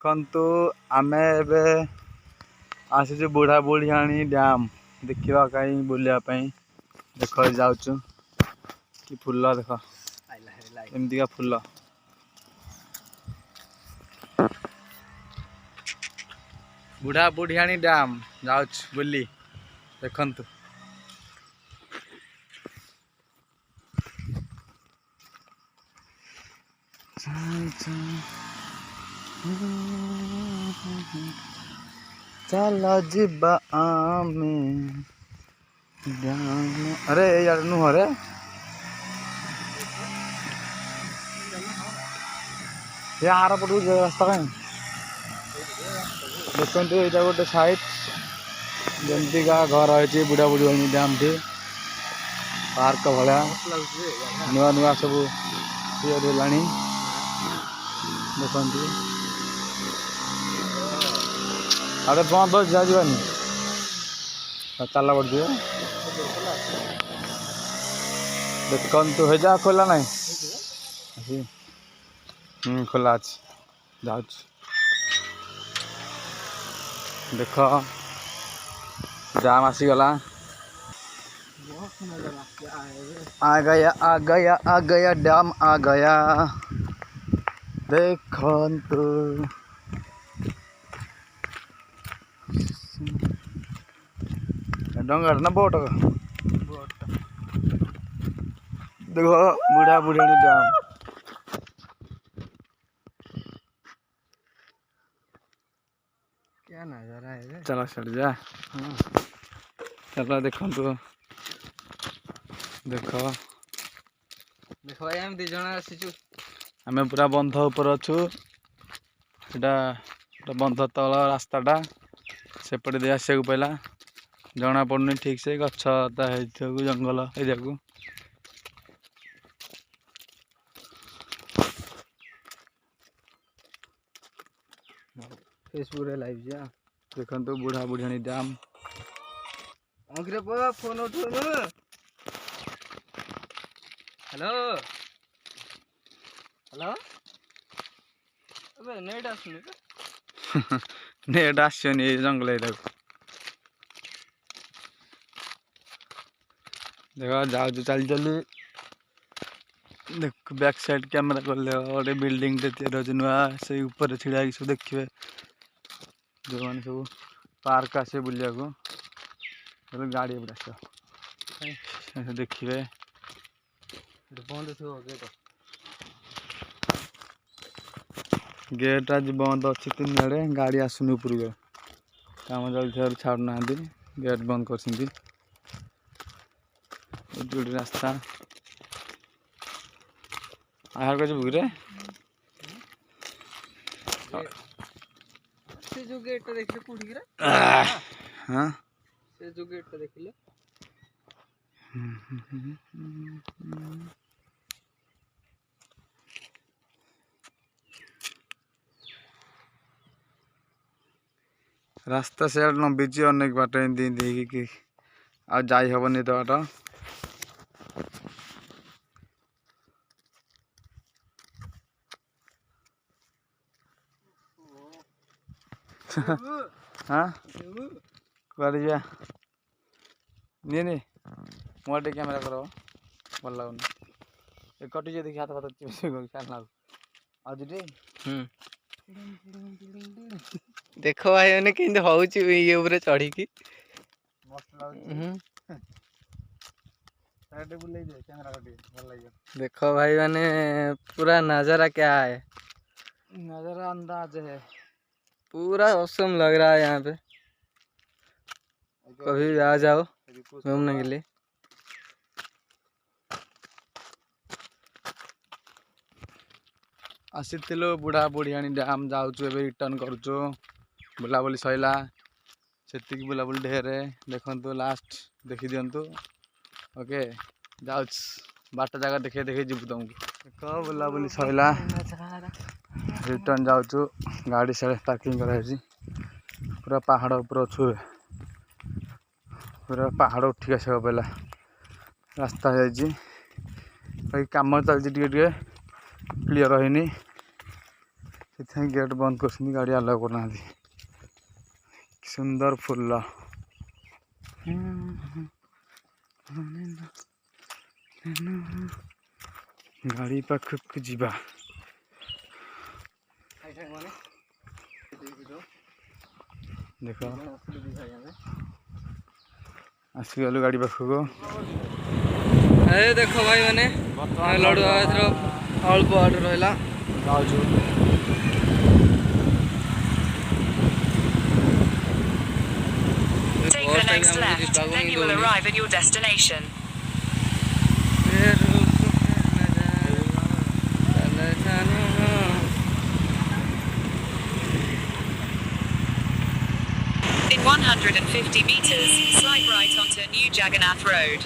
देखु आमे एबे आसीचु बुढ़ा बुढ़ियाणी डैम देखा कहीं बुलायापी देख जाऊँ कि फूल देख एमती का फूल बुढ़ा बुढ़ियाणी डैम जाऊँ बुली देखंतु चल जिबा आमे अरे यार नुह रे यार पटू रास्ता कहीं देखते यहाँ गोटे साइड जमती का घर है बुढ़ा बुढ़ी डैम टी पार्क भाया नुआ नुआ सब ला देखते अरे बंद हो जावानी चला पड़ जाए देखु है जा खोला ना खोला अच्छे जा देख जाम आसीगला आ गया आ गया आ गया डैम आ गया देखंतु डंगर ना बोट देखो बुढ़ा बुढ़ियाणी डैम क्या नजारा है चलो सर जा चलो देखंतु देख देख एम दी जण आसीचु आमे पूरा बंध ऊपर अच्छु एटा बंध तल रास्ताटा सेपटे दे आसिया पहला जना पड़ुनी ठीक से गछता जंगल एरिया को फेसबुक रे लाइव जा देखंतु बुढ़ा बुढ़ियाणी डैम अंग्रे बाबा फोन उठो हेलो हेलो अबे नेट आसुनी नेट आसनी जंगल एरिया को देखो जाऊ चली चली देख बैक साइड कैमेरा कर ले गोटे बिल्डिंग तैयारी नुआ से ऊपर छिड़ा सब देखिए जो मैंने सब पार्क आसे बुलिया को गाड़ी आस देखिए बंद गेट गेट आज बंद अच्छी तीन आड़े गाड़ी आसुनी ऊपर काम चलते छाड़ना गेट बंद कर रास्ता आहार कर बुरे से जो गेट देखले कोठी रे हां से जो गेट देखले रास्ता से लंबी अनेक बाट कि आ जाई हबनी तो बाट हाँ कड़े जा नहीं मोटे कैमेरा करो भल लगुन कटी जो देखिए हाथ पात आज देख भाई मैंने केंद्र होउची ये ऊपर चढ़ी की मस्त लागुची साइड बुले दे कैमरा कटी भल लागियो देखो भाई मैंने पूरा नजारा क्या है नजारा अंदाज है पूरा औसम लग रहा है यहाँ पे कभी भी आ जाओ घूमने के लिए आसीथिलु बुढ़ा बुढ़ियाणी डैम जाऊँ रिटर्न करुचु बुलाबुली सैला से बुलाबुली ढेर देखंतु लास्ट देखी दिंतु ओके जाऊँ बाट जगह देखे देखे जीवु तुमको देख बुलाबुली सैला रिटर्न जाऊँ गाड़ी से पार्किंग कराई पूरा पहाड़ ऊपर अच्छु पूरा पहाड़ उठिक आसा पहला रास्ता कम चलती क्लीयर है से गेट बंद कर गाड़ी आलाउ करना। सुंदर फुल गाड़ी पाखक जीवा देख आसीगलु गाड़ी पाखक देख भाई मैंने लड़ू अल्प बाट रहा Take the next left, then you will arrive at your destination. In 150 meters, slide right onto New Jagannath Road.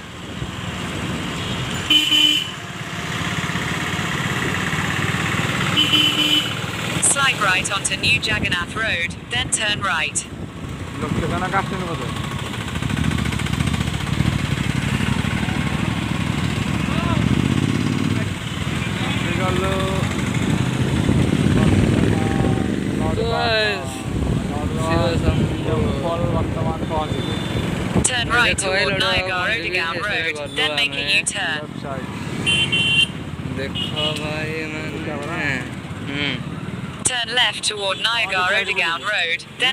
Slide right onto New Jagannath Road, then turn right. Turn right toward Niagara-Odegaon Road, then make a U-turn. Turn left toward Niagara-Odegaon Road, then